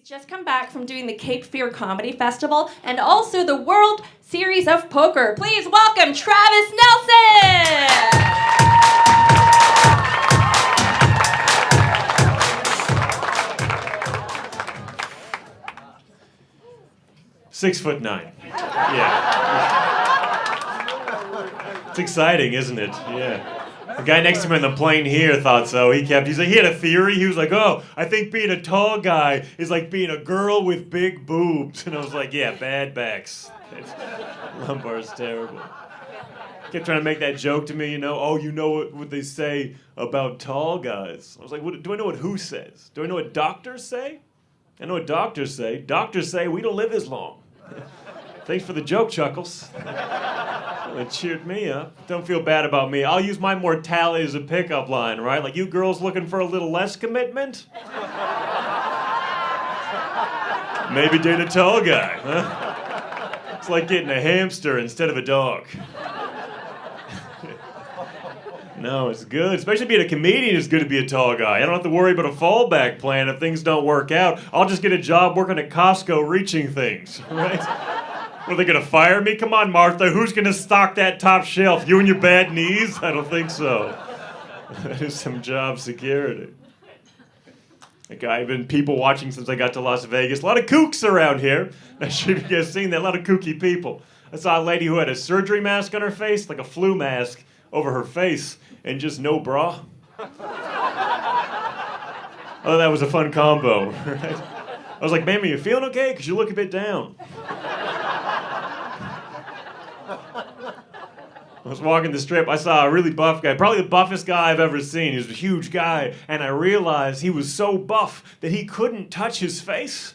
Just come back from doing the Cape Fear Comedy Festival and also the World Series of Poker. Please welcome Travis Nelson! 6'9". Yeah. It's exciting, isn't it? Yeah. The guy next to him in the plane here thought so. He had a theory. He was like, oh, I think being a tall guy is like being a girl with big boobs. And I was like, yeah, bad backs. Lumbar's terrible. Kept trying to make that joke to me, you know. Oh, you know what they say about tall guys. I was like, do I know what who says? Do I know what doctors say? I know what doctors say. Doctors say we don't live as long. Thanks for the joke, Chuckles. It cheered me up. Don't feel bad about me. I'll use my mortality as a pickup line, right? Like, you girls looking for a little less commitment? Maybe date a tall guy, huh? It's like getting a hamster instead of a dog. No, it's good. Especially being a comedian, it's good to be a tall guy. I don't have to worry about a fallback plan if things don't work out. I'll just get a job working at Costco reaching things, right? Are they going to fire me? Come on, Martha. Who's going to stock that top shelf? You and your bad knees? I don't think so. That is some job security. I've been people watching since I got to Las Vegas. A lot of kooks around here. I'm sure you guys seen that. A lot of kooky people. I saw a lady who had a surgery mask on her face, like a flu mask, over her face, and just no bra. Oh, that was a fun combo, right? I was like, ma'am, are you feeling okay? Because you look a bit down. I was walking the strip, I saw a really buff guy, probably the buffest guy I've ever seen. He was a huge guy, and I realized he was so buff that he couldn't touch his face.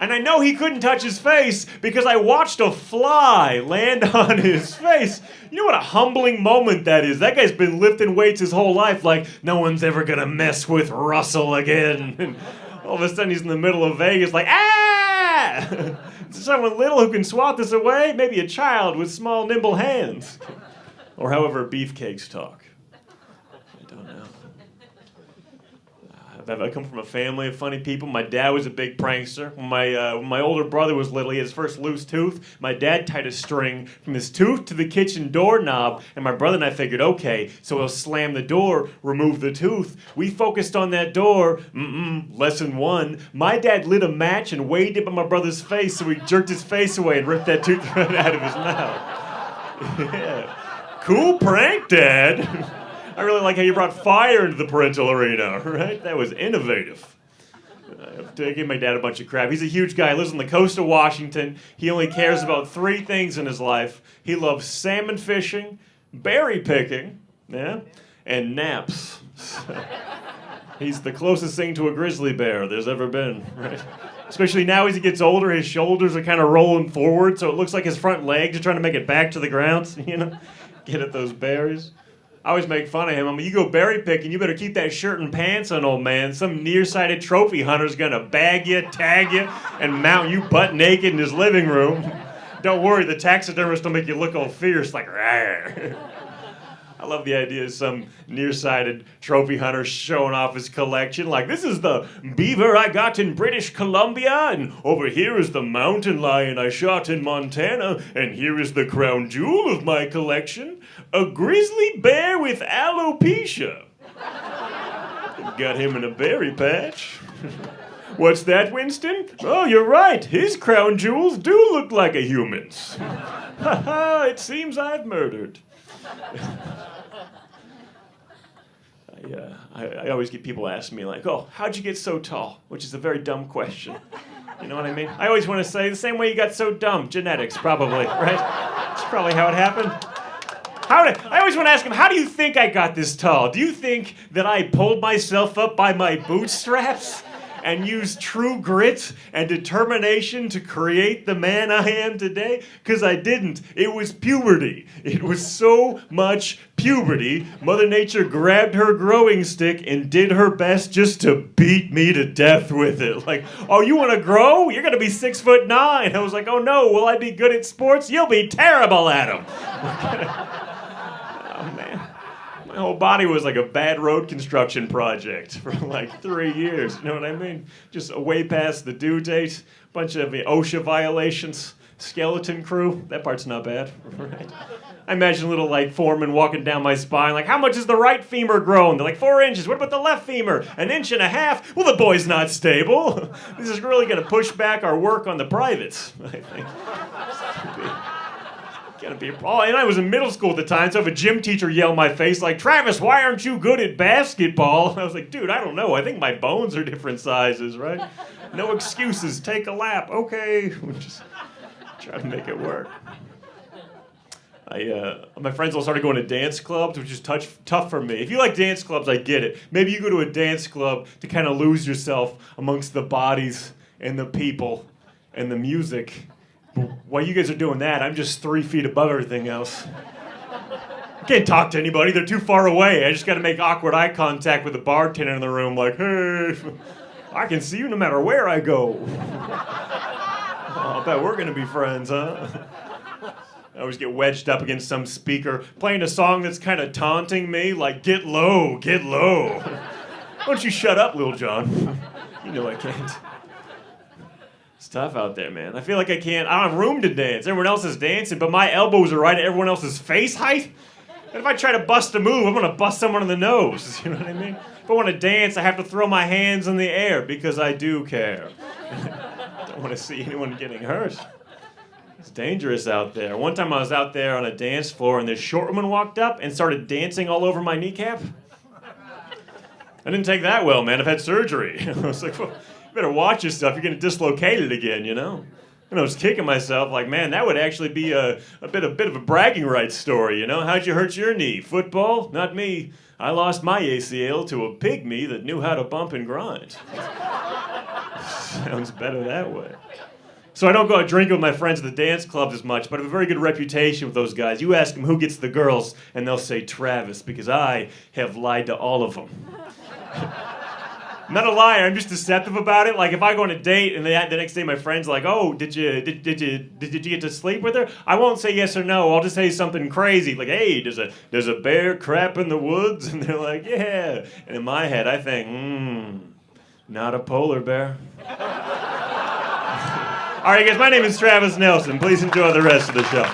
And I know he couldn't touch his face because I watched a fly land on his face. You know what a humbling moment that is? That guy's been lifting weights his whole life, like, no one's ever gonna mess with Russell again. And all of a sudden he's in the middle of Vegas like, ah! Someone little who can swat this away? Maybe a child with small, nimble hands. Or however beefcakes talk. I don't know. I come from a family of funny people. My dad was a big prankster. When my older brother was little, he had his first loose tooth. My dad tied a string from his tooth to the kitchen doorknob, and my brother and I figured, okay, so he'll slam the door, remove the tooth. We focused on that door. Lesson 1. My dad lit a match and waved it on my brother's face, so he jerked his face away and ripped that tooth right out of his mouth. Yeah. Cool prank, Dad. I really like how you brought fire into the parental arena, right? That was innovative. I give my dad a bunch of crap. He's a huge guy. He lives on the coast of Washington. He only cares about 3 things in his life. He loves salmon fishing, berry picking, yeah, and naps. He's the closest thing to a grizzly bear there's ever been, right? Especially now as he gets older, his shoulders are kind of rolling forward, so it looks like his front legs are trying to make it back to the ground, you know? Get at those berries. I always make fun of him. I mean, you go berry picking, you better keep that shirt and pants on, old man. Some nearsighted trophy hunter's gonna bag you, tag you, and mount you butt naked in his living room. Don't worry, the taxidermist will make you look all fierce, like, rawr. I love the idea of some nearsighted trophy hunter showing off his collection. Like, this is the beaver I got in British Columbia, and over here is the mountain lion I shot in Montana, and here is the crown jewel of my collection, a grizzly bear with alopecia. Got him in a berry patch. What's that, Winston? Oh, you're right. His crown jewels do look like a human's. Ha ha, it seems I've murdered. I always get people asking me like, oh, how'd you get so tall? Which is a very dumb question. You know what I mean? I always want to say the same way you got so dumb. Genetics, probably, right? That's probably how it happened. I always want to ask them, how do you think I got this tall? Do you think that I pulled myself up by my bootstraps and used true grit and determination to create the man I am today? Because I didn't. It was puberty. It was so much puberty. Mother Nature grabbed her growing stick and did her best just to beat me to death with it. Like, oh, you want to grow? You're going to be 6'9". I was like, oh no, will I be good at sports? You'll be terrible at them. Oh man. My whole body was like a bad road construction project for like 3 years. You know what I mean? Just way past the due date, bunch of OSHA violations, skeleton crew. That part's not bad, right? I imagine little like foreman walking down my spine, like, how much is the right femur grown? They're like 4 inches. What about the left femur? 1.5 inches? Well, the boy's not stable. This is really going to push back our work on the privates, I think. Oh, and I was in middle school at the time, so I have a gym teacher yell in my face like, Travis, why aren't you good at basketball? I was like, dude, I don't know. I think my bones are different sizes, right? No excuses. Take a lap. Okay. Just try to make it work. My friends all started going to dance clubs, which is tough for me. If you like dance clubs, I get it. Maybe you go to a dance club to kind of lose yourself amongst the bodies and the people and the music. While you guys are doing that, I'm just 3 feet above everything else. I can't talk to anybody. They're too far away. I just got to make awkward eye contact with the bartender in the room like, hey, I can see you no matter where I go. Oh, I bet we're going to be friends, huh? I always get wedged up against some speaker playing a song that's kind of taunting me, like, get low, get low. Why don't you shut up, Lil Jon? You know I can't. It's tough out there, man. I feel like I don't have room to dance. Everyone else is dancing, but my elbows are right at everyone else's face height. And if I try to bust a move, I'm going to bust someone in the nose. You know what I mean? If I want to dance, I have to throw my hands in the air because I do care. I don't want to see anyone getting hurt. It's dangerous out there. One time I was out there on a dance floor and this short woman walked up and started dancing all over my kneecap. I didn't take that well, man. I've had surgery. I was like, well, you better watch yourself. You're going to dislocate it again, you know? And I was kicking myself like, man, that would actually be a bit of a bragging rights story, you know? How'd you hurt your knee? Football? Not me. I lost my ACL to a pygmy that knew how to bump and grind. Sounds better that way. So I don't go out drinking with my friends at the dance clubs as much, but I have a very good reputation with those guys. You ask them who gets the girls, and they'll say Travis, because I have lied to all of them. I'm not a liar. I'm just deceptive about it. Like if I go on a date and the next day my friend's like, "Oh, did you get to sleep with her?" I won't say yes or no. I'll just say something crazy like, "Hey, does a bear crap in the woods?" And they're like, "Yeah." And in my head, I think, not a polar bear. All right, guys. My name is Travis Nelson. Please enjoy the rest of the show.